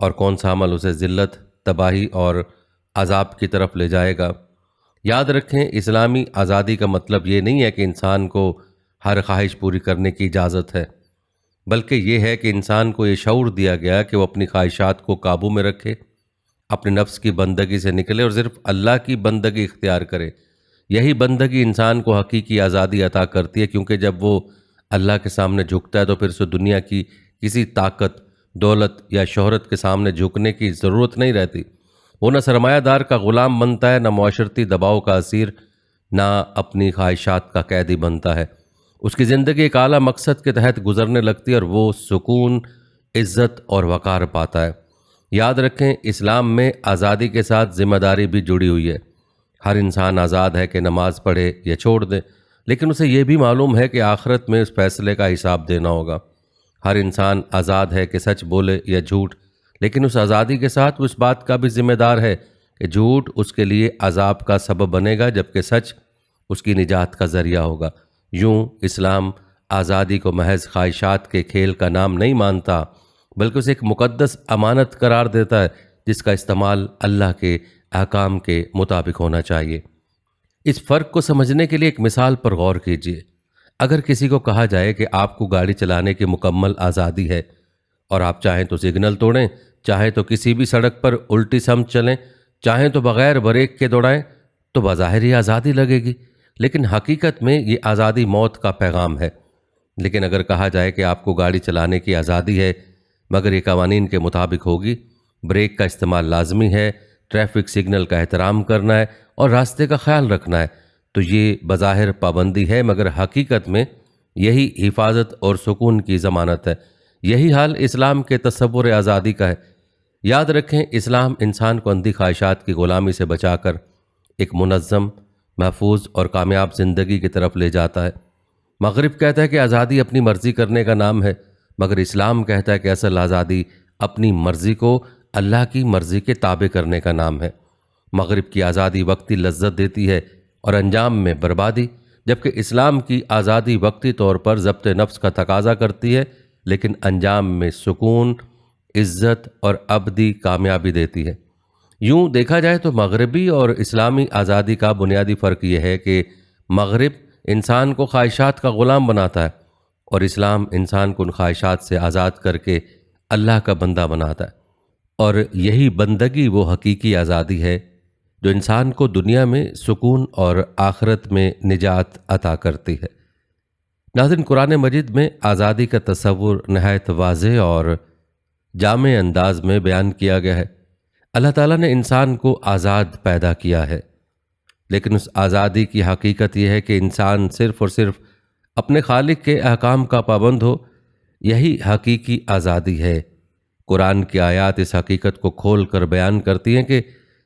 اور کون سا عمل اسے ذلت، تباہی اور عذاب کی طرف لے جائے گا۔ یاد رکھیں، اسلامی آزادی کا مطلب یہ نہیں ہے کہ انسان کو ہر خواہش پوری کرنے کی اجازت ہے، بلکہ یہ ہے کہ انسان کو یہ شعور دیا گیا کہ وہ اپنی خواہشات کو قابو میں رکھے، اپنے نفس کی بندگی سے نکلے اور صرف اللہ کی بندگی اختیار کرے۔ یہی بندگی انسان کو حقیقی آزادی عطا کرتی ہے، کیونکہ جب وہ اللہ کے سامنے جھکتا ہے تو پھر اسے دنیا کی کسی طاقت، دولت یا شہرت کے سامنے جھکنے کی ضرورت نہیں رہتی۔ وہ نہ سرمایہ دار کا غلام بنتا ہے، نہ معاشرتی دباؤ کا اسیر، نہ اپنی خواہشات کا قیدی بنتا ہے۔ اس کی زندگی ایک اعلیٰ مقصد کے تحت گزرنے لگتی ہے اور وہ سکون، عزت اور وقار پاتا ہے۔ یاد رکھیں، اسلام میں آزادی کے ساتھ ذمہ داری بھی جڑی ہوئی ہے۔ ہر انسان آزاد ہے کہ نماز پڑھے یا چھوڑ دے، لیکن اسے یہ بھی معلوم ہے کہ آخرت میں اس فیصلے کا حساب دینا ہوگا۔ ہر انسان آزاد ہے کہ سچ بولے یا جھوٹ، لیکن اس آزادی کے ساتھ وہ اس بات کا بھی ذمہ دار ہے کہ جھوٹ اس کے لیے عذاب کا سبب بنے گا، جبکہ سچ اس کی نجات کا ذریعہ ہوگا۔ یوں اسلام آزادی کو محض خواہشات کے کھیل کا نام نہیں مانتا، بلکہ اسے ایک مقدس امانت قرار دیتا ہے جس کا استعمال اللہ کے احکام کے مطابق ہونا چاہیے۔ اس فرق کو سمجھنے کے لیے ایک مثال پر غور کیجیے۔ اگر کسی کو کہا جائے کہ آپ کو گاڑی چلانے کی مکمل آزادی ہے اور آپ چاہیں تو سگنل توڑیں، چاہیں تو کسی بھی سڑک پر الٹی سمت چلیں، چاہیں تو بغیر بریک کے دوڑائیں، تو بظاہر یہ آزادی لگے گی، لیکن حقیقت میں یہ آزادی موت کا پیغام ہے۔ لیکن اگر کہا جائے کہ آپ کو گاڑی چلانے کی آزادی ہے، مگر یہ قوانین کے مطابق ہوگی، بریک کا استعمال لازمی ہے، ٹریفک سگنل کا احترام کرنا ہے اور راستے کا خیال رکھنا ہے، تو یہ بظاہر پابندی ہے، مگر حقیقت میں یہی حفاظت اور سکون کی ضمانت ہے۔ یہی حال اسلام کے تصور آزادی کا ہے۔ یاد رکھیں، اسلام انسان کو اندھی خواہشات کی غلامی سے بچا کر ایک منظم، محفوظ اور کامیاب زندگی کی طرف لے جاتا ہے۔ مغرب کہتا ہے کہ آزادی اپنی مرضی کرنے کا نام ہے، مگر اسلام کہتا ہے کہ اصل آزادی اپنی مرضی کو اللہ کی مرضی کے تابع کرنے کا نام ہے۔ مغرب کی آزادی وقتی لذت دیتی ہے اور انجام میں بربادی، جبکہ اسلام کی آزادی وقتی طور پر ضبط نفس کا تقاضا کرتی ہے، لیکن انجام میں سکون، عزت اور ابدی کامیابی دیتی ہے۔ یوں دیکھا جائے تو مغربی اور اسلامی آزادی کا بنیادی فرق یہ ہے کہ مغرب انسان کو خواہشات کا غلام بناتا ہے اور اسلام انسان کو ان خواہشات سے آزاد کر کے اللہ کا بندہ بناتا ہے، اور یہی بندگی وہ حقیقی آزادی ہے جو انسان کو دنیا میں سکون اور آخرت میں نجات عطا کرتی ہے۔ ناظرین، قرآن مجید میں آزادی کا تصور نہایت واضح اور جامع انداز میں بیان کیا گیا ہے۔ اللہ تعالیٰ نے انسان کو آزاد پیدا کیا ہے، لیکن اس آزادی کی حقیقت یہ ہے کہ انسان صرف اور صرف اپنے خالق کے احکام کا پابند ہو۔ یہی حقیقی آزادی ہے۔ قرآن کی آیات اس حقیقت کو کھول کر بیان کرتی ہیں کہ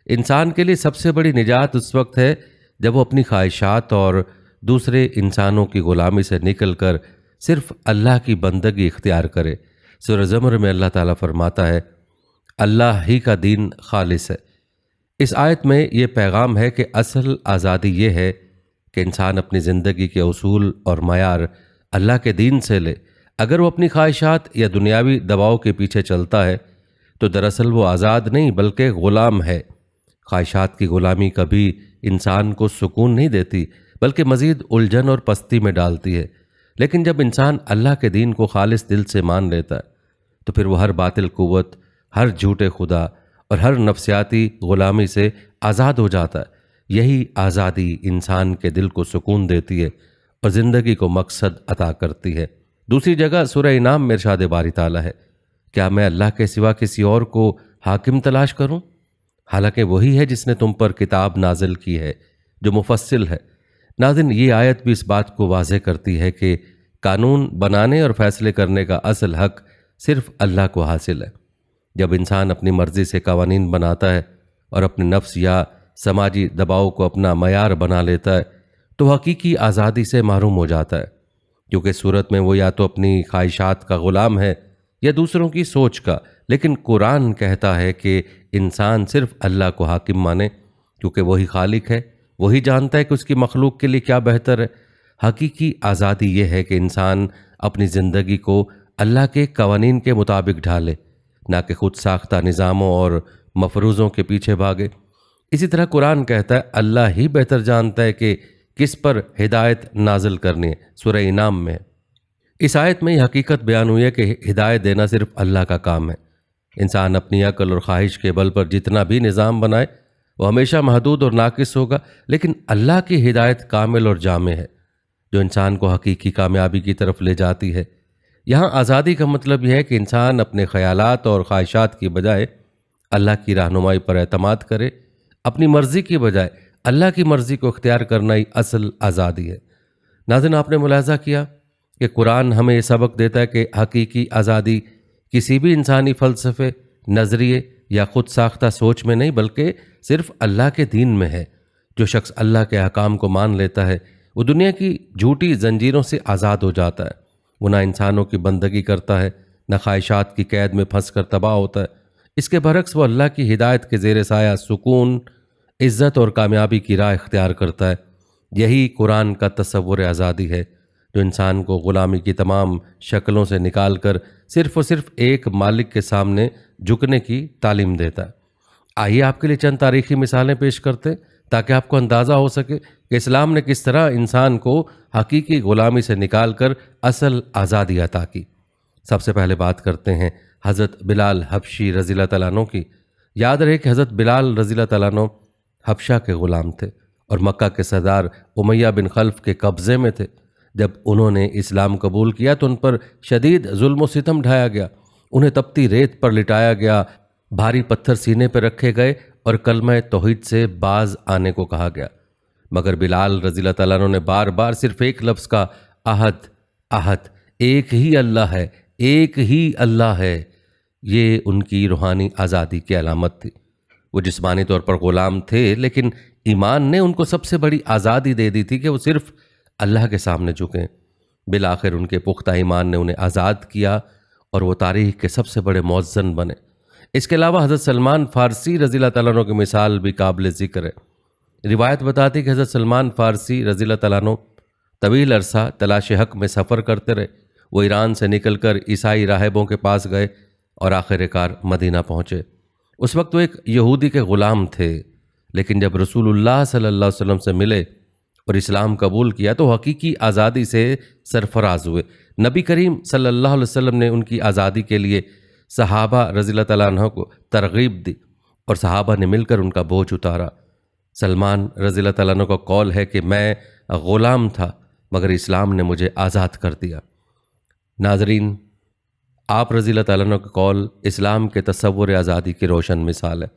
انسان کے لیے سب سے بڑی نجات اس وقت ہے جب وہ اپنی خواہشات اور دوسرے انسانوں کی غلامی سے نکل کر صرف اللہ کی بندگی اختیار کرے۔ سورہ زمر میں اللہ تعالیٰ فرماتا ہے، اللہ ہی کا دین خالص ہے۔ اس آیت میں یہ پیغام ہے کہ اصل آزادی یہ ہے کہ انسان اپنی زندگی کے اصول اور معیار اللہ کے دین سے لے۔ اگر وہ اپنی خواہشات یا دنیاوی دباؤ کے پیچھے چلتا ہے تو دراصل وہ آزاد نہیں بلکہ غلام ہے۔ خواہشات کی غلامی کبھی انسان کو سکون نہیں دیتی بلکہ مزید الجھن اور پستی میں ڈالتی ہے، لیکن جب انسان اللہ کے دین کو خالص دل سے مان لیتا ہے تو پھر وہ ہر باطل قوت، ہر جھوٹے خدا اور ہر نفسیاتی غلامی سے آزاد ہو جاتا ہے۔ یہی آزادی انسان کے دل کو سکون دیتی ہے اور زندگی کو مقصد عطا کرتی ہے۔ دوسری جگہ سورہ انعام میں ارشاد باری تعالیٰ ہے، کیا میں اللہ کے سوا کسی اور کو حاکم تلاش کروں؟ حالانکہ وہی ہے جس نے تم پر کتاب نازل کی ہے جو مفصل ہے۔ ناظرین، یہ آیت بھی اس بات کو واضح کرتی ہے کہ قانون بنانے اور فیصلے کرنے کا اصل حق صرف اللہ کو حاصل ہے۔ جب انسان اپنی مرضی سے قوانین بناتا ہے اور اپنے نفس یا سماجی دباؤ کو اپنا معیار بنا لیتا ہے تو حقیقی آزادی سے محروم ہو جاتا ہے، کیونکہ صورت میں وہ یا تو اپنی خواہشات کا غلام ہے یا دوسروں کی سوچ کا۔ لیکن قرآن کہتا ہے کہ انسان صرف اللہ کو حاکم مانے، کیونکہ وہی خالق ہے، وہی جانتا ہے کہ اس کی مخلوق کے لیے کیا بہتر ہے۔ حقیقی آزادی یہ ہے کہ انسان اپنی زندگی کو اللہ کے قوانین کے مطابق ڈھالے، نہ کہ خود ساختہ نظاموں اور مفروضوں کے پیچھے بھاگے۔ اسی طرح قرآن کہتا ہے اللہ ہی بہتر جانتا ہے کہ کس پر ہدایت نازل کرنی ہے، سورہ انعام میں ہے۔ اس آیت میں یہ حقیقت بیان ہوئی ہے کہ ہدایت دینا صرف اللہ کا کام ہے۔ انسان اپنی عقل اور خواہش کے بل پر جتنا بھی نظام بنائے وہ ہمیشہ محدود اور ناقص ہوگا، لیکن اللہ کی ہدایت کامل اور جامع ہے جو انسان کو حقیقی کامیابی کی طرف لے جاتی ہے۔ یہاں آزادی کا مطلب یہ ہے کہ انسان اپنے خیالات اور خواہشات کی بجائے اللہ کی رہنمائی پر اعتماد کرے۔ اپنی مرضی کی بجائے اللہ کی مرضی کو اختیار کرنا ہی اصل آزادی ہے۔ ناظرین، آپ نے ملاحظہ کیا کہ قرآن ہمیں یہ سبق دیتا ہے کہ حقیقی آزادی کسی بھی انسانی فلسفے، نظریے یا خود ساختہ سوچ میں نہیں بلکہ صرف اللہ کے دین میں ہے۔ جو شخص اللہ کے احکام کو مان لیتا ہے وہ دنیا کی جھوٹی زنجیروں سے آزاد ہو جاتا ہے۔ وہ نہ انسانوں کی بندگی کرتا ہے، نہ خواہشات کی قید میں پھنس کر تباہ ہوتا ہے۔ اس کے برعکس وہ اللہ کی ہدایت کے زیر سایہ سکون، عزت اور کامیابی کی راہ اختیار کرتا ہے۔ یہی قرآن کا تصور آزادی ہے جو انسان کو غلامی کی تمام شکلوں سے نکال کر صرف اور صرف ایک مالک کے سامنے جھکنے کی تعلیم دیتا ہے۔ آئیے آپ کے لیے چند تاریخی مثالیں پیش کرتے ہیں تاکہ آپ کو اندازہ ہو سکے کہ اسلام نے کس طرح انسان کو حقیقی غلامی سے نکال کر اصل آزادی عطا کی۔ سب سے پہلے بات کرتے ہیں حضرت بلال حبشی رضی اللہ تعالیٰ عنہ کی۔ یاد رہے کہ حضرت بلال رضی اللہ تعالیٰ عنہ حبشہ کے غلام تھے اور مکہ کے سردار امیہ بن خلف کے قبضے میں تھے۔ جب انہوں نے اسلام قبول کیا تو ان پر شدید ظلم و ستم ڈھایا گیا، انہیں تپتی ریت پر لٹایا گیا، بھاری پتھر سینے پر رکھے گئے اور کلمہ توحید سے باز آنے کو کہا گیا۔ مگر بلال رضی اللہ تعالیٰ عنہ نے بار بار صرف ایک لفظ کا احد احد، ایک ہی اللہ ہے، ایک ہی اللہ ہے۔ یہ ان کی روحانی آزادی کی علامت تھی۔ وہ جسمانی طور پر غلام تھے لیکن ایمان نے ان کو سب سے بڑی آزادی دے دی تھی کہ وہ صرف اللہ کے سامنے جھکیں۔ بالآخر ان کے پختہ ایمان نے انہیں آزاد کیا اور وہ تاریخ کے سب سے بڑے مؤذن بنے۔ اس کے علاوہ حضرت سلمان فارسی رضی اللہ تعالیٰ عنہ کی مثال بھی قابل ذکر ہے۔ روایت بتاتی ہے کہ حضرت سلمان فارسی رضی اللہ تعالیٰ عنہ طویل عرصہ تلاش حق میں سفر کرتے رہے۔ وہ ایران سے نکل کر عیسائی راہبوں کے پاس گئے اور آخر کار مدینہ پہنچے۔ اس وقت وہ ایک یہودی کے غلام تھے، لیکن جب رسول اللہ صلی اللہ علیہ وسلم سے ملے اور اسلام قبول کیا تو حقیقی آزادی سے سرفراز ہوئے۔ نبی کریم صلی اللہ علیہ وسلم نے ان کی آزادی کے لیے صحابہ رضی اللہ تعالیٰ عنہ کو ترغیب دی اور صحابہ نے مل کر ان کا بوجھ اتارا۔ سلمان رضی اللہ تعالیٰ عنہ کا قول ہے کہ میں غلام تھا مگر اسلام نے مجھے آزاد کر دیا۔ ناظرین، آپ رضی اللہ تعالیٰ عنہ کا قول اسلام کے تصور آزادی کی روشن مثال ہے۔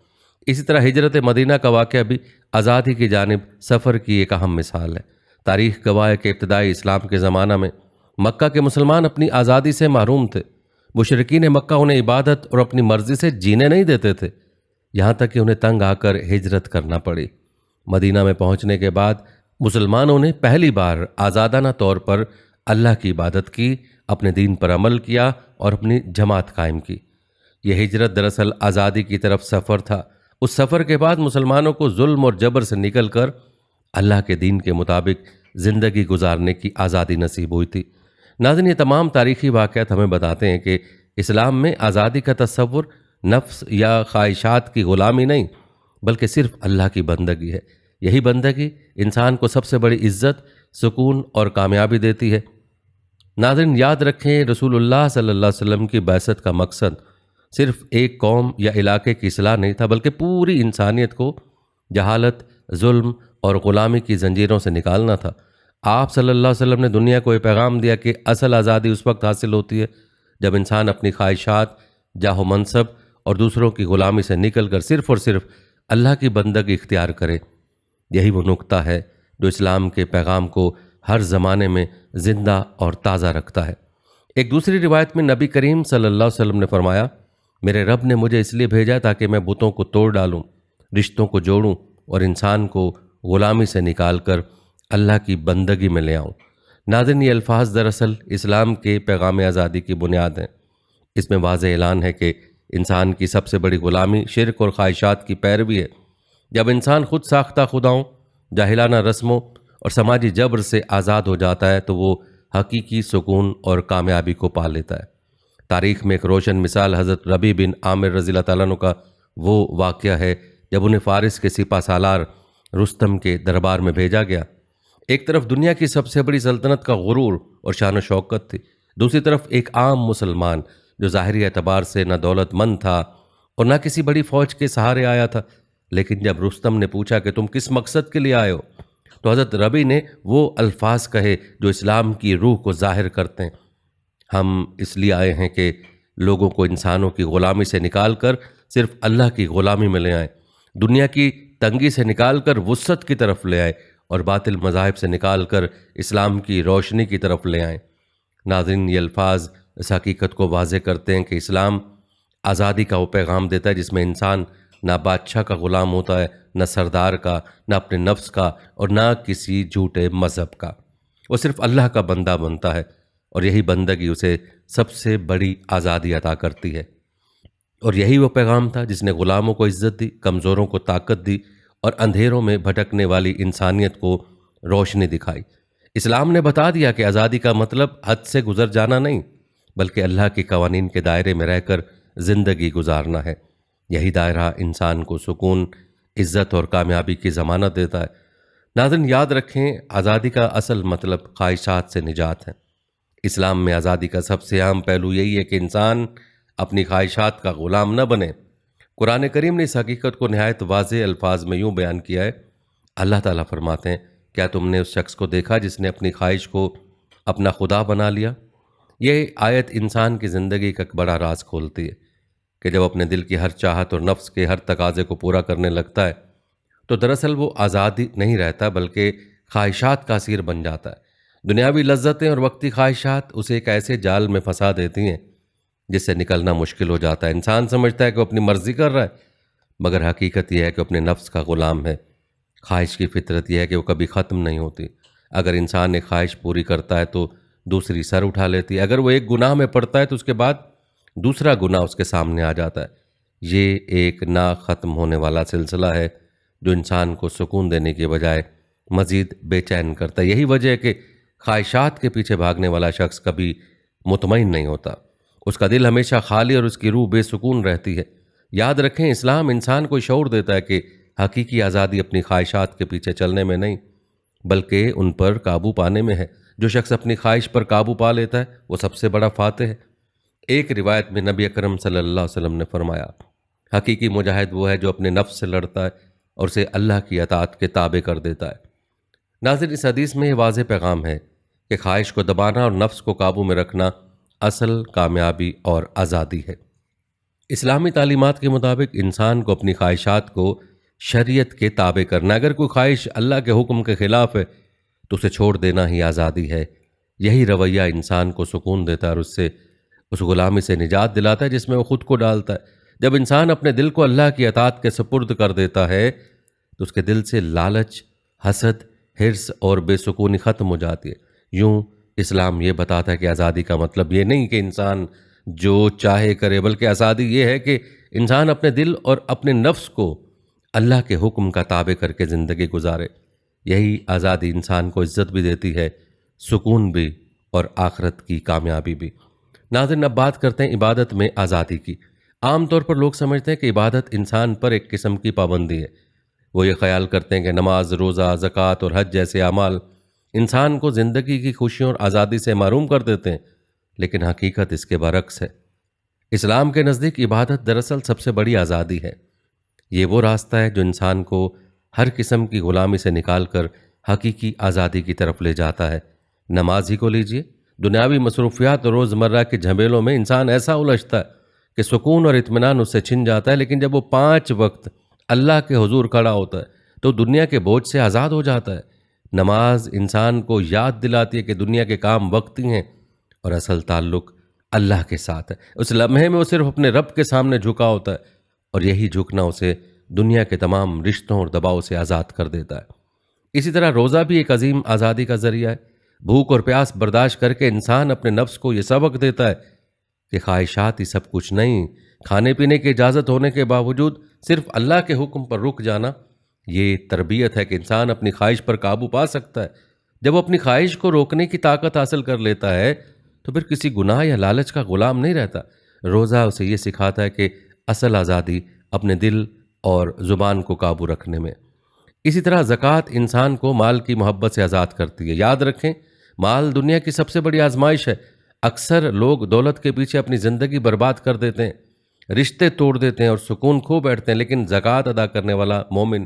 اسی طرح ہجرت مدینہ کا واقعہ بھی آزادی کی جانب سفر کی ایک اہم مثال ہے۔ تاریخ گواہ ہے کہ ابتدائی اسلام کے زمانہ میں مکہ کے مسلمان اپنی آزادی سے محروم تھے۔ مشرکین مکہ انہیں عبادت اور اپنی مرضی سے جینے نہیں دیتے تھے، یہاں تک کہ انہیں تنگ آ کر ہجرت کرنا پڑی۔ مدینہ میں پہنچنے کے بعد مسلمانوں نے پہلی بار آزادانہ طور پر اللہ کی عبادت کی، اپنے دین پر عمل کیا اور اپنی جماعت قائم کی۔ یہ ہجرت دراصل آزادی کی طرف سفر تھا۔ اس سفر کے بعد مسلمانوں کو ظلم اور جبر سے نکل کر اللہ کے دین کے مطابق زندگی گزارنے کی آزادی نصیب ہوئی تھی۔ ناظرین، یہ تمام تاریخی واقعات ہمیں بتاتے ہیں کہ اسلام میں آزادی کا تصور نفس یا خواہشات کی غلامی نہیں بلکہ صرف اللہ کی بندگی ہے۔ یہی بندگی انسان کو سب سے بڑی عزت، سکون اور کامیابی دیتی ہے۔ ناظرین، یاد رکھیں رسول اللہ صلی اللہ علیہ وسلم کی بعثت کا مقصد صرف ایک قوم یا علاقے کی اصلاح نہیں تھا بلکہ پوری انسانیت کو جہالت، ظلم اور غلامی کی زنجیروں سے نکالنا تھا۔ آپ صلی اللہ علیہ وسلم نے دنیا کو یہ پیغام دیا کہ اصل آزادی اس وقت حاصل ہوتی ہے جب انسان اپنی خواہشات، جاہ و منصب اور دوسروں کی غلامی سے نکل کر صرف اور صرف اللہ کی بندگی اختیار کرے۔ یہی وہ نقطہ ہے جو اسلام کے پیغام کو ہر زمانے میں زندہ اور تازہ رکھتا ہے۔ ایک دوسری روایت میں نبی کریم صلی اللہ علیہ وسلم نے فرمایا، میرے رب نے مجھے اس لیے بھیجا تاکہ میں بتوں کو توڑ ڈالوں، رشتوں کو جوڑوں اور انسان کو غلامی سے نکال کر اللہ کی بندگی میں لے آؤں۔ ناظرین، یہ الفاظ دراصل اسلام کے پیغام آزادی کی بنیاد ہیں۔ اس میں واضح اعلان ہے کہ انسان کی سب سے بڑی غلامی شرک اور خواہشات کی پیروی ہے۔ جب انسان خود ساختہ خداؤں، جاہلانہ رسموں اور سماجی جبر سے آزاد ہو جاتا ہے تو وہ حقیقی سکون اور کامیابی کو پا لیتا ہے۔ تاریخ میں ایک روشن مثال حضرت ربی بن عامر رضی اللہ تعالیٰ عنہ کا وہ واقعہ ہے جب انہیں فارس کے سپہ سالار رستم کے دربار میں بھیجا گیا۔ ایک طرف دنیا کی سب سے بڑی سلطنت کا غرور اور شان و شوکت تھی، دوسری طرف ایک عام مسلمان جو ظاہری اعتبار سے نہ دولت مند تھا اور نہ کسی بڑی فوج کے سہارے آیا تھا۔ لیکن جب رستم نے پوچھا کہ تم کس مقصد کے لیے آئے ہو، تو حضرت ربی نے وہ الفاظ کہے جو اسلام کی روح کو ظاہر کرتے ہیں: ہم اس لیے آئے ہیں کہ لوگوں کو انسانوں کی غلامی سے نکال کر صرف اللہ کی غلامی میں لے آئیں، دنیا کی تنگی سے نکال کر وسعت کی طرف لے آئے اور باطل مذاہب سے نکال کر اسلام کی روشنی کی طرف لے آئیں۔ ناظرین، یہ الفاظ اس حقیقت کو واضح کرتے ہیں کہ اسلام آزادی کا وہ پیغام دیتا ہے جس میں انسان نہ بادشاہ کا غلام ہوتا ہے، نہ سردار کا، نہ اپنے نفس کا، اور نہ کسی جھوٹے مذہب کا۔ وہ صرف اللہ کا بندہ بنتا ہے، اور یہی بندگی اسے سب سے بڑی آزادی عطا کرتی ہے۔ اور یہی وہ پیغام تھا جس نے غلاموں کو عزت دی، کمزوروں کو طاقت دی، اور اندھیروں میں بھٹکنے والی انسانیت کو روشنی دکھائی۔ اسلام نے بتا دیا کہ آزادی کا مطلب حد سے گزر جانا نہیں، بلکہ اللہ کے قوانین کے دائرے میں رہ کر زندگی گزارنا ہے۔ یہی دائرہ انسان کو سکون، عزت اور کامیابی کی ضمانت دیتا ہے۔ ناظرین، یاد رکھیں، آزادی کا اصل مطلب خواہشات سے نجات ہے۔ اسلام میں آزادی کا سب سے اہم پہلو یہی ہے کہ انسان اپنی خواہشات کا غلام نہ بنے۔ قرآن کریم نے اس حقیقت کو نہایت واضح الفاظ میں یوں بیان کیا ہے۔ اللہ تعالیٰ فرماتے ہیں، کیا تم نے اس شخص کو دیکھا جس نے اپنی خواہش کو اپنا خدا بنا لیا؟ یہ آیت انسان کی زندگی کا ایک بڑا راز کھولتی ہے کہ جب اپنے دل کی ہر چاہت اور نفس کے ہر تقاضے کو پورا کرنے لگتا ہے تو دراصل وہ آزادی نہیں رہتا بلکہ خواہشات کا اسیر بن جاتا ہے۔ دنیاوی لذتیں اور وقتی خواہشات اسے ایک ایسے جال میں پھنسا دیتی ہیں جس سے نکلنا مشکل ہو جاتا ہے۔ انسان سمجھتا ہے کہ وہ اپنی مرضی کر رہا ہے، مگر حقیقت یہ ہے کہ وہ اپنے نفس کا غلام ہے۔ خواہش کی فطرت یہ ہے کہ وہ کبھی ختم نہیں ہوتی۔ اگر انسان ایک خواہش پوری کرتا ہے تو دوسری سر اٹھا لیتی ہے، اگر وہ ایک گناہ میں پڑتا ہے تو اس کے بعد دوسرا گناہ اس کے سامنے آ جاتا ہے۔ یہ ایک نہ ختم ہونے والا سلسلہ ہے جو انسان کو سکون دینے کے بجائے مزید بے چین کرتا ہے۔ یہی وجہ ہے کہ خواہشات کے پیچھے بھاگنے والا شخص کبھی مطمئن نہیں ہوتا، اس کا دل ہمیشہ خالی اور اس کی روح بے سکون رہتی ہے۔ یاد رکھیں، اسلام انسان کو شعور دیتا ہے کہ حقیقی آزادی اپنی خواہشات کے پیچھے چلنے میں نہیں بلکہ ان پر قابو پانے میں ہے۔ جو شخص اپنی خواہش پر قابو پا لیتا ہے وہ سب سے بڑا فاتح ہے۔ ایک روایت میں نبی اکرم صلی اللہ علیہ وسلم نے فرمایا، حقیقی مجاہد وہ ہے جو اپنے نفس سے لڑتا ہے اور اسے اللہ کی اطاعت کے تابع کر دیتا ہے۔ ناظرین، اس حدیث میں یہ واضح پیغام ہے کہ خواہش کو دبانا اور نفس کو قابو میں رکھنا اصل کامیابی اور آزادی ہے۔ اسلامی تعلیمات کے مطابق انسان کو اپنی خواہشات کو شریعت کے تابع کرنا، اگر کوئی خواہش اللہ کے حکم کے خلاف ہے تو اسے چھوڑ دینا ہی آزادی ہے۔ یہی رویہ انسان کو سکون دیتا ہے اور اس غلامی سے نجات دلاتا ہے جس میں وہ خود کو ڈالتا ہے۔ جب انسان اپنے دل کو اللہ کی اطاعت کے سپرد کر دیتا ہے تو اس کے دل سے لالچ، حسد، حرص اور بے سکونی ختم ہو جاتی ہے۔ یوں اسلام یہ بتاتا ہے کہ آزادی کا مطلب یہ نہیں کہ انسان جو چاہے کرے، بلکہ آزادی یہ ہے کہ انسان اپنے دل اور اپنے نفس کو اللہ کے حکم کا تابع کر کے زندگی گزارے۔ یہی آزادی انسان کو عزت بھی دیتی ہے، سکون بھی، اور آخرت کی کامیابی بھی۔ ناظرین، اب بات کرتے ہیں عبادت میں آزادی کی۔ عام طور پر لوگ سمجھتے ہیں کہ عبادت انسان پر ایک قسم کی پابندی ہے۔ وہ یہ خیال کرتے ہیں کہ نماز، روزہ، زکوٰۃ اور حج جیسے اعمال انسان کو زندگی کی خوشیوں اور آزادی سے محروم کر دیتے ہیں، لیکن حقیقت اس کے برعکس ہے۔ اسلام کے نزدیک عبادت دراصل سب سے بڑی آزادی ہے۔ یہ وہ راستہ ہے جو انسان کو ہر قسم کی غلامی سے نکال کر حقیقی آزادی کی طرف لے جاتا ہے۔ نماز ہی کو لیجئے، دنیاوی مصروفیات اور روزمرہ کے جھمیلوں میں انسان ایسا الجھتا ہے کہ سکون اور اطمینان اس سے چھن جاتا ہے، لیکن جب وہ 5 وقت اللہ کے حضور کھڑا ہوتا ہے تو دنیا کے بوجھ سے آزاد ہو جاتا ہے۔ نماز انسان کو یاد دلاتی ہے کہ دنیا کے کام وقتی ہیں اور اصل تعلق اللہ کے ساتھ ہے۔ اس لمحے میں وہ صرف اپنے رب کے سامنے جھکا ہوتا ہے، اور یہی جھکنا اسے دنیا کے تمام رشتوں اور دباؤ سے آزاد کر دیتا ہے۔ اسی طرح روزہ بھی ایک عظیم آزادی کا ذریعہ ہے۔ بھوک اور پیاس برداشت کر کے انسان اپنے نفس کو یہ سبق دیتا ہے کہ خواہشات ہی سب کچھ نہیں، کھانے پینے کی اجازت ہونے کے باوجود صرف اللہ کے حکم پر رک جانا یہ تربیت ہے کہ انسان اپنی خواہش پر قابو پا سکتا ہے۔ جب وہ اپنی خواہش کو روکنے کی طاقت حاصل کر لیتا ہے تو پھر کسی گناہ یا لالچ کا غلام نہیں رہتا۔ روزہ اسے یہ سکھاتا ہے کہ اصل آزادی اپنے دل اور زبان کو قابو رکھنے میں۔ اسی طرح زکوٰۃ انسان کو مال کی محبت سے آزاد کرتی ہے۔ یاد رکھیں، مال دنیا کی سب سے بڑی آزمائش ہے۔ اکثر لوگ دولت کے پیچھے اپنی زندگی برباد کر دیتے ہیں، رشتے توڑ دیتے ہیں اور سکون کھو بیٹھتے ہیں، لیکن زکوٰۃ ادا کرنے والا مومن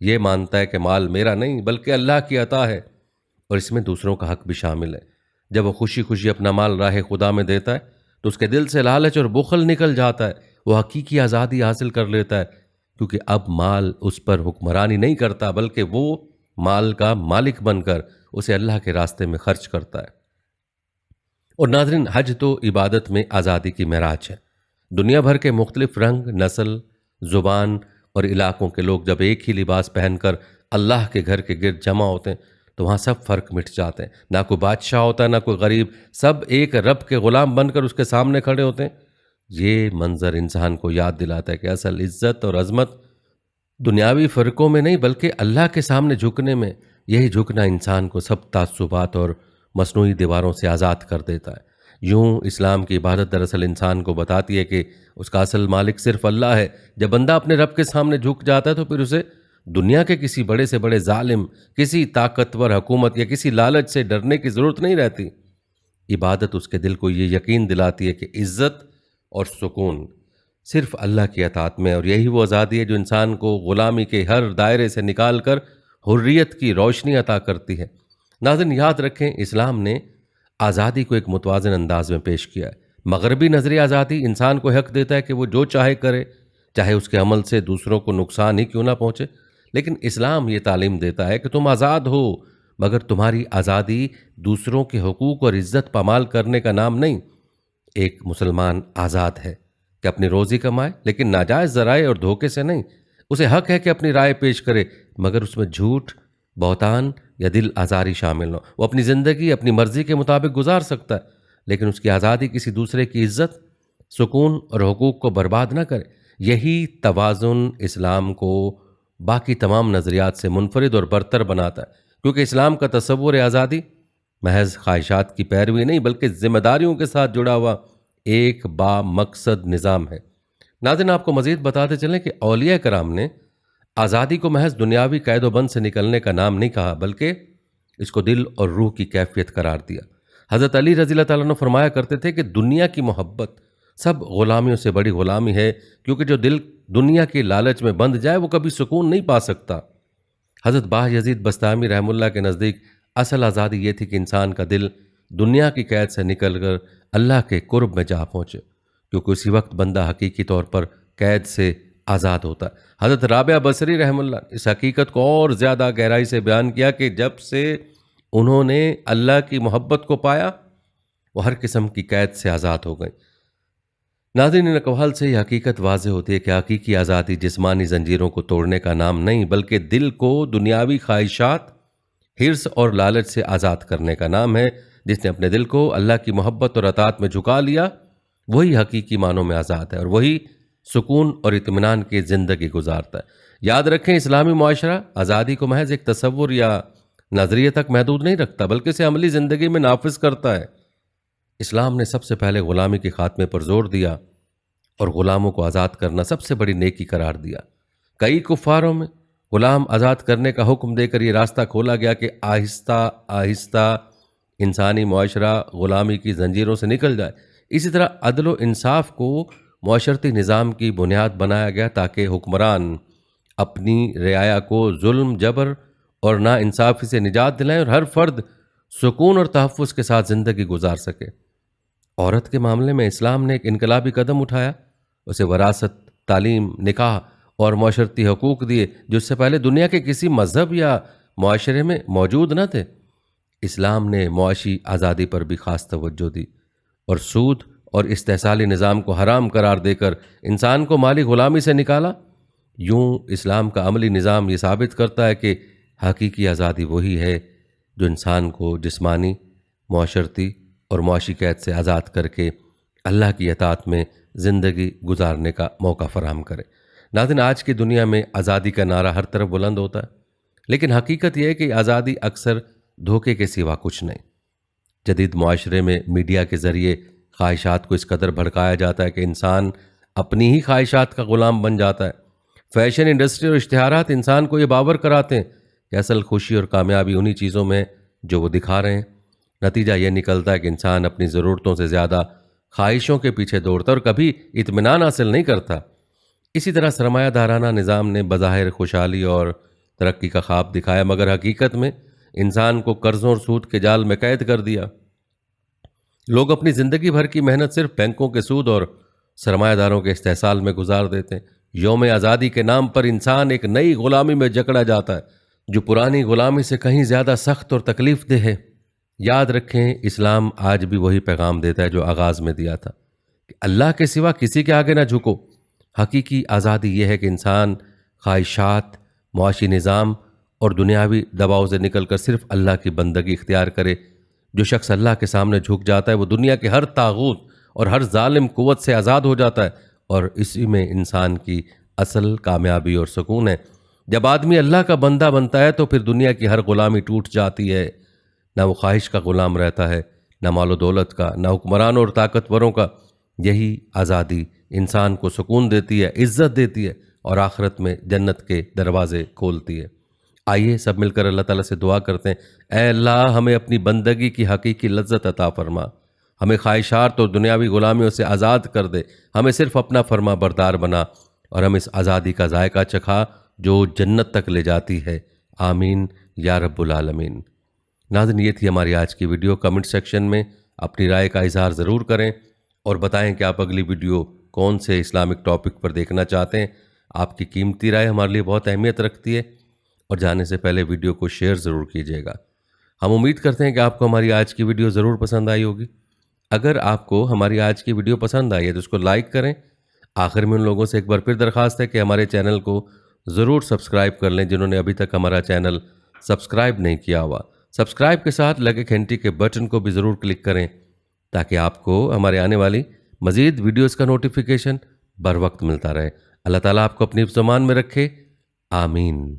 یہ مانتا ہے کہ مال میرا نہیں بلکہ اللہ کی عطا ہے، اور اس میں دوسروں کا حق بھی شامل ہے۔ جب وہ خوشی خوشی اپنا مال راہ خدا میں دیتا ہے تو اس کے دل سے لالچ اور بخل نکل جاتا ہے، وہ حقیقی آزادی حاصل کر لیتا ہے، کیونکہ اب مال اس پر حکمرانی نہیں کرتا بلکہ وہ مال کا مالک بن کر اسے اللہ کے راستے میں خرچ کرتا ہے۔ اور ناظرین، حج تو عبادت میں آزادی کی معراج ہے۔ دنیا بھر کے مختلف رنگ، نسل، زبان اور علاقوں کے لوگ جب ایک ہی لباس پہن کر اللہ کے گھر کے گرد جمع ہوتے ہیں تو وہاں سب فرق مٹ جاتے ہیں۔ نہ کوئی بادشاہ ہوتا ہے، نہ کوئی غریب، سب ایک رب کے غلام بن کر اس کے سامنے کھڑے ہوتے ہیں۔ یہ منظر انسان کو یاد دلاتا ہے کہ اصل عزت اور عظمت دنیاوی فرقوں میں نہیں بلکہ اللہ کے سامنے جھکنے میں۔ یہی جھکنا انسان کو سب تعصبات اور مصنوعی دیواروں سے آزاد کر دیتا ہے۔ یوں اسلام کی عبادت دراصل انسان کو بتاتی ہے کہ اس کا اصل مالک صرف اللہ ہے۔ جب بندہ اپنے رب کے سامنے جھک جاتا ہے تو پھر اسے دنیا کے کسی بڑے سے بڑے ظالم، کسی طاقتور حکومت یا کسی لالچ سے ڈرنے کی ضرورت نہیں رہتی۔ عبادت اس کے دل کو یہ یقین دلاتی ہے کہ عزت اور سکون صرف اللہ کی اطاعت میں، اور یہی وہ آزادی ہے جو انسان کو غلامی کے ہر دائرے سے نکال کر حریت کی روشنی عطا کرتی ہے۔ ناظرین، یاد رکھیں، اسلام نے آزادی کو ایک متوازن انداز میں پیش کیا ہے۔ مغربی نظریہ آزادی انسان کو حق دیتا ہے کہ وہ جو چاہے کرے، چاہے اس کے عمل سے دوسروں کو نقصان ہی کیوں نہ پہنچے، لیکن اسلام یہ تعلیم دیتا ہے کہ تم آزاد ہو، مگر تمہاری آزادی دوسروں کے حقوق اور عزت پامال کرنے کا نام نہیں۔ ایک مسلمان آزاد ہے کہ اپنی روزی کمائے، لیکن ناجائز ذرائع اور دھوکے سے نہیں۔ اسے حق ہے کہ اپنی رائے پیش کرے، مگر اس میں جھوٹ، بہتان یا دل آزاری شامل نہ ہو۔ وہ اپنی زندگی اپنی مرضی کے مطابق گزار سکتا ہے، لیکن اس کی آزادی کسی دوسرے کی عزت، سکون اور حقوق کو برباد نہ کرے۔ یہی توازن اسلام کو باقی تمام نظریات سے منفرد اور برتر بناتا ہے، کیونکہ اسلام کا تصور آزادی محض خواہشات کی پیروی نہیں بلکہ ذمہ داریوں کے ساتھ جڑا ہوا ایک با مقصد نظام ہے۔ ناظرین، آپ کو مزید بتاتے چلیں کہ اولیاء کرام نے آزادی کو محض دنیاوی قید و بند سے نکلنے کا نام نہیں کہا بلکہ اس کو دل اور روح کی کیفیت قرار دیا۔ حضرت علی رضی اللہ تعالیٰ عنہ فرمایا کرتے تھے کہ دنیا کی محبت سب غلامیوں سے بڑی غلامی ہے، کیونکہ جو دل دنیا کی لالچ میں بندھ جائے وہ کبھی سکون نہیں پا سکتا۔ حضرت باہ یزید بستامی رحمہ اللہ کے نزدیک اصل آزادی یہ تھی کہ انسان کا دل دنیا کی قید سے نکل کر اللہ کے قرب میں جا پہنچے، کیونکہ اسی وقت بندہ حقیقی طور پر قید سے آزاد ہوتا ہے۔ حضرت رابعہ بصری رحمہ اللہ اس حقیقت کو اور زیادہ گہرائی سے بیان کیا کہ جب سے انہوں نے اللہ کی محبت کو پایا وہ ہر قسم کی قید سے آزاد ہو گئے۔ ناظرین، ان اقوال سے یہ حقیقت واضح ہوتی ہے کہ حقیقی آزادی جسمانی زنجیروں کو توڑنے کا نام نہیں بلکہ دل کو دنیاوی خواہشات، حرص اور لالچ سے آزاد کرنے کا نام ہے۔ جس نے اپنے دل کو اللہ کی محبت اور اطاعت میں جھکا لیا وہی حقیقی معنوں میں آزاد ہے اور وہی سکون اور اطمینان کی زندگی گزارتا ہے۔ یاد رکھیں، اسلامی معاشرہ آزادی کو محض ایک تصور یا نظریے تک محدود نہیں رکھتا بلکہ اسے عملی زندگی میں نافذ کرتا ہے۔ اسلام نے سب سے پہلے غلامی کے خاتمے پر زور دیا اور غلاموں کو آزاد کرنا سب سے بڑی نیکی قرار دیا۔ کئی کفاروں میں غلام آزاد کرنے کا حکم دے کر یہ راستہ کھولا گیا کہ آہستہ آہستہ انسانی معاشرہ غلامی کی زنجیروں سے نکل جائے۔ اسی طرح عدل و انصاف کو معاشرتی نظام کی بنیاد بنایا گیا تاکہ حکمران اپنی رعایا کو ظلم، جبر اور ناانصافی سے نجات دلائیں اور ہر فرد سکون اور تحفظ کے ساتھ زندگی گزار سکے۔ عورت کے معاملے میں اسلام نے ایک انقلابی قدم اٹھایا، اسے وراثت، تعلیم، نکاح اور معاشرتی حقوق دیے جو اس سے پہلے دنیا کے کسی مذہب یا معاشرے میں موجود نہ تھے۔ اسلام نے معاشی آزادی پر بھی خاص توجہ دی اور سود اور استحصالی نظام کو حرام قرار دے کر انسان کو مالی غلامی سے نکالا۔ یوں اسلام کا عملی نظام یہ ثابت کرتا ہے کہ حقیقی آزادی وہی ہے جو انسان کو جسمانی، معاشرتی اور معاشی قید سے آزاد کر کے اللہ کی اطاعت میں زندگی گزارنے کا موقع فراہم کرے۔ ناظرین، آج کی دنیا میں آزادی کا نعرہ ہر طرف بلند ہوتا ہے، لیکن حقیقت یہ ہے کہ آزادی اکثر دھوکے کے سوا کچھ نہیں۔ جدید معاشرے میں میڈیا کے ذریعے خواہشات کو اس قدر بھڑکایا جاتا ہے کہ انسان اپنی ہی خواہشات کا غلام بن جاتا ہے۔ فیشن انڈسٹری اور اشتہارات انسان کو یہ باور کراتے ہیں کہ اصل خوشی اور کامیابی انہی چیزوں میں جو وہ دکھا رہے ہیں۔ نتیجہ یہ نکلتا ہے کہ انسان اپنی ضرورتوں سے زیادہ خواہشوں کے پیچھے دوڑتا ہے اور کبھی اطمینان حاصل نہیں کرتا۔ اسی طرح سرمایہ دارانہ نظام نے بظاہر خوشحالی اور ترقی کا خواب دکھایا، مگر حقیقت میں انسان کو قرضوں اور سود کے جال میں قید کر دیا۔ لوگ اپنی زندگی بھر کی محنت صرف بینکوں کے سود اور سرمایہ داروں کے استحصال میں گزار دیتے ہیں۔ یوم آزادی کے نام پر انسان ایک نئی غلامی میں جکڑا جاتا ہے جو پرانی غلامی سے کہیں زیادہ سخت اور تکلیف دہ ہے۔ یاد رکھیں، اسلام آج بھی وہی پیغام دیتا ہے جو آغاز میں دیا تھا کہ اللہ کے سوا کسی کے آگے نہ جھکو۔ حقیقی آزادی یہ ہے کہ انسان خواہشات، معاشی نظام اور دنیاوی دباؤ سے نکل کر صرف اللہ کی بندگی اختیار کرے۔ جو شخص اللہ کے سامنے جھک جاتا ہے وہ دنیا کے ہر طاغوت اور ہر ظالم قوت سے آزاد ہو جاتا ہے، اور اسی میں انسان کی اصل کامیابی اور سکون ہے۔ جب آدمی اللہ کا بندہ بنتا ہے تو پھر دنیا کی ہر غلامی ٹوٹ جاتی ہے۔ نہ وہ خواہش کا غلام رہتا ہے، نہ مال و دولت کا، نہ حکمرانوں اور طاقتوروں کا۔ یہی آزادی انسان کو سکون دیتی ہے، عزت دیتی ہے اور آخرت میں جنت کے دروازے کھولتی ہے۔ آئیے سب مل کر اللہ تعالیٰ سے دعا کرتے ہیں، اے اللہ ہمیں اپنی بندگی کی حقیقی لذت عطا فرما، ہمیں خواہشات اور دنیاوی غلامیوں سے آزاد کر دے، ہمیں صرف اپنا فرما بردار بنا اور ہم اس آزادی کا ذائقہ چکھا جو جنت تک لے جاتی ہے۔ آمین یا رب العالمین۔ ناظرین، یہ تھی ہماری آج کی ویڈیو۔ کمنٹ سیکشن میں اپنی رائے کا اظہار ضرور کریں اور بتائیں کہ آپ اگلی ویڈیو کون سے اسلامک ٹاپک پر دیکھنا چاہتے ہیں۔ آپ کی قیمتی رائے ہمارے لیے بہت اہمیت رکھتی ہے، اور جانے سے پہلے ویڈیو کو شیئر ضرور کیجیے گا۔ ہم امید کرتے ہیں کہ آپ کو ہماری آج کی ویڈیو ضرور پسند آئی ہوگی۔ اگر آپ کو ہماری آج کی ویڈیو پسند آئی ہے تو اس کو لائک کریں۔ آخر میں ان لوگوں سے ایک بار پھر درخواست ہے کہ ہمارے چینل کو ضرور سبسکرائب کر لیں جنہوں نے ابھی تک ہمارا چینل سبسکرائب نہیں کیا ہوا۔ سبسکرائب کے ساتھ لگے گھنٹی کے بٹن کو بھی ضرور کلک کریں تاکہ آپ کو ہمارے آنے والی مزید ویڈیوز کا نوٹیفیکیشن بر وقت ملتا رہے۔ اللہ تعالیٰ آپ کو اپنی زبان میں رکھے۔ آمین۔